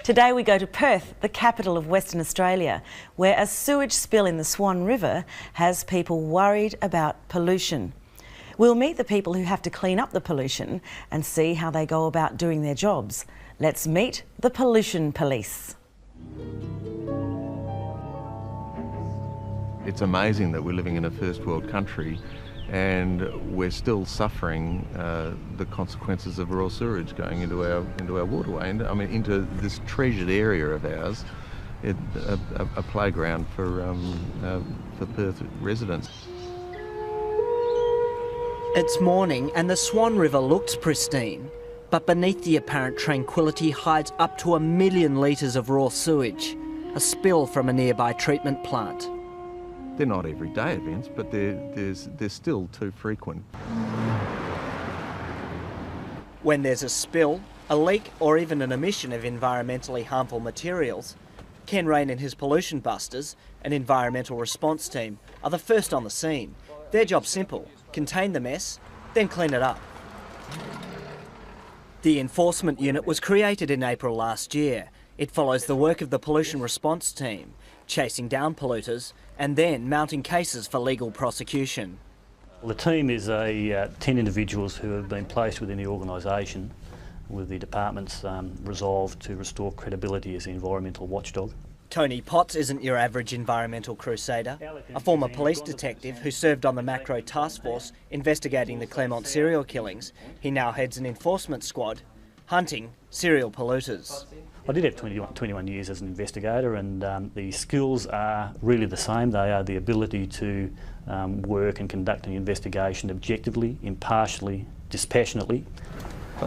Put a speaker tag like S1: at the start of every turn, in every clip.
S1: Today we go to Perth, the capital of Western Australia, where a sewage spill in the Swan River has people worried about pollution. We'll meet the people who have to clean up the pollution and see how they go about doing their jobs. Let's meet the pollution police.
S2: It's amazing that we're living in a first world country and we're still suffering the consequences of raw sewage going into our waterway, and I mean into this treasured area of ours, a playground for Perth residents.
S3: It's morning and the Swan River looks pristine, but beneath the apparent tranquility hides up to 1 million litres of raw sewage, a spill from a nearby treatment plant.
S2: They're not everyday events, but they're still too frequent.
S3: When there's a spill, a leak or even an emission of environmentally harmful materials, Ken Rain and his pollution busters, an environmental response team, are the first on the scene. Their job's simple: contain the mess, then clean it up. The enforcement unit was created in April last year. It follows the work of the pollution response team, chasing down polluters and then mounting cases for legal prosecution.
S4: The team is 10 individuals who have been placed within the organisation with the department's resolve to restore credibility as the environmental watchdog.
S3: Tony Potts isn't your average environmental crusader. A former police detective who served on the Macro Task Force investigating the Claremont serial killings, he now heads an enforcement squad hunting serial polluters.
S4: I did have 21 years as an investigator, and the skills are really the same. They are the ability to work and conduct an investigation objectively, impartially, dispassionately.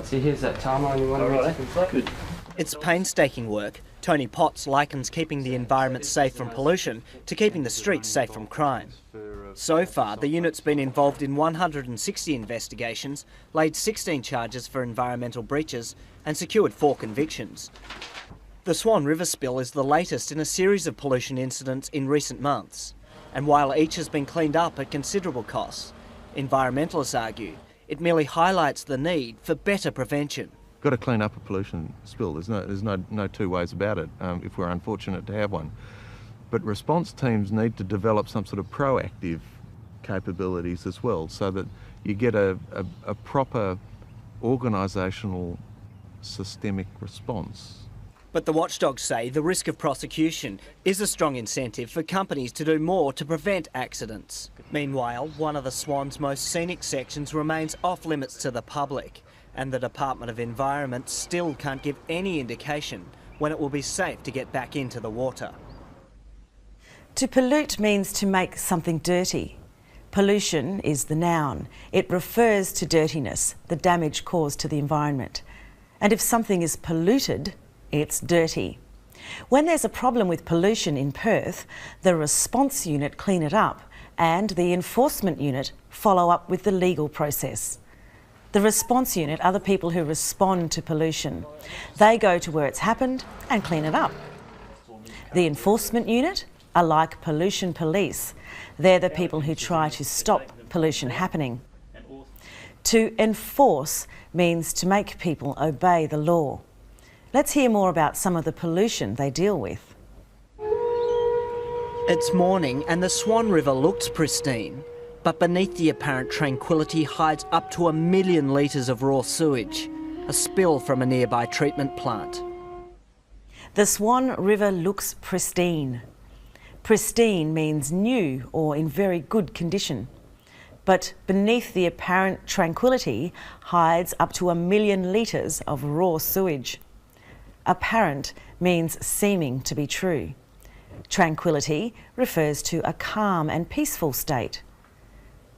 S5: So here's that timeline you want to complete. Good.
S3: It's painstaking work. Tony Potts likens keeping the environment safe from pollution to keeping the streets safe from crime. So far, the unit's been involved in 160 investigations, laid 16 charges for environmental breaches and secured 4 convictions. The Swan River spill is the latest in a series of pollution incidents in recent months. And while each has been cleaned up at considerable costs, environmentalists argue it merely highlights the need for better prevention.
S2: Got to clean up a pollution spill. There's no two ways about it if we're unfortunate to have one. But response teams need to develop some sort of proactive capabilities as well, so that you get a proper organisational systemic response.
S3: But the watchdogs say the risk of prosecution is a strong incentive for companies to do more to prevent accidents. Meanwhile, one of the Swan's most scenic sections remains off limits to the public, and the Department of Environment still can't give any indication when it will be safe to get back into the water.
S1: To pollute means to make something dirty. Pollution is the noun. It refers to dirtiness, the damage caused to the environment. And if something is polluted, it's dirty. When there's a problem with pollution in Perth, the response unit clean it up and the enforcement unit follow up with the legal process. The response unit are the people who respond to pollution. They go to where it's happened and clean it up. The enforcement unit are like pollution police. They're the people who try to stop pollution happening. To enforce means to make people obey the law. Let's hear more about some of the pollution they deal with.
S3: It's morning and the Swan River looks pristine, but beneath the apparent tranquility hides up to 1 million litres of raw sewage, a spill from a nearby treatment plant.
S1: The Swan River looks pristine. Pristine means new or in very good condition. But beneath the apparent tranquility hides up to 1 million litres of raw sewage. Apparent means seeming to be true. Tranquility refers to a calm and peaceful state.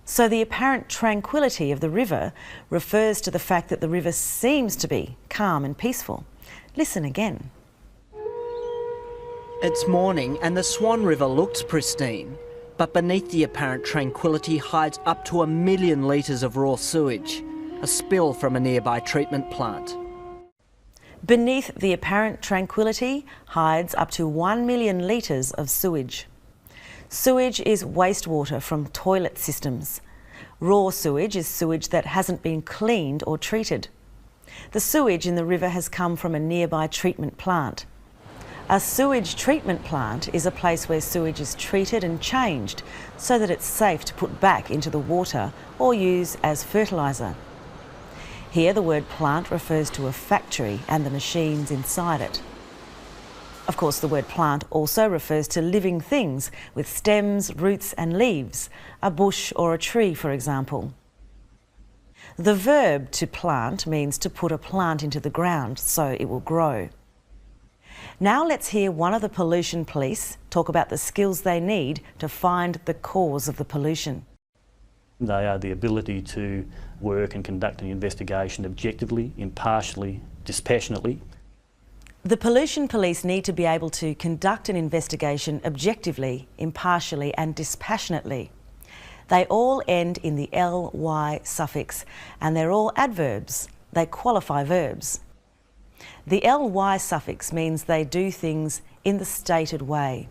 S1: So the apparent tranquility of the river refers to the fact that the river seems to be calm and peaceful. Listen again.
S3: It's morning and the Swan River looks pristine, but beneath the apparent tranquility hides up to 1 million litres of raw sewage, a spill from a nearby treatment plant.
S1: Beneath the apparent tranquility hides up to 1 million litres of sewage. Sewage is wastewater from toilet systems. Raw sewage is sewage that hasn't been cleaned or treated. The sewage in the river has come from a nearby treatment plant. A sewage treatment plant is a place where sewage is treated and changed so that it's safe to put back into the water or use as fertiliser. Here the word plant refers to a factory and the machines inside it. Of course, the word plant also refers to living things with stems, roots and leaves, a bush or a tree, for example. The verb to plant means to put a plant into the ground so it will grow. Now let's hear one of the pollution police talk about the skills they need to find the cause of the pollution.
S4: They are the ability to work and conduct an investigation objectively, impartially, dispassionately.
S1: The pollution police need to be able to conduct an investigation objectively, impartially and dispassionately. They all end in the ly suffix and they're all adverbs. They qualify verbs. The ly suffix means they do things in the stated way.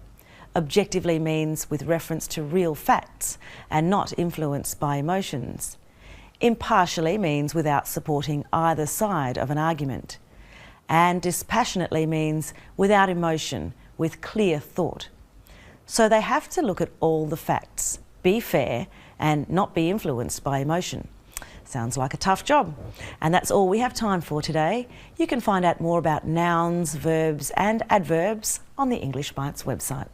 S1: Objectively means with reference to real facts and not influenced by emotions. Impartially means without supporting either side of an argument. And dispassionately means without emotion, with clear thought. So they have to look at all the facts, be fair and not be influenced by emotion. Sounds like a tough job. And that's all we have time for today. You can find out more about nouns, verbs and adverbs on the English Bites website.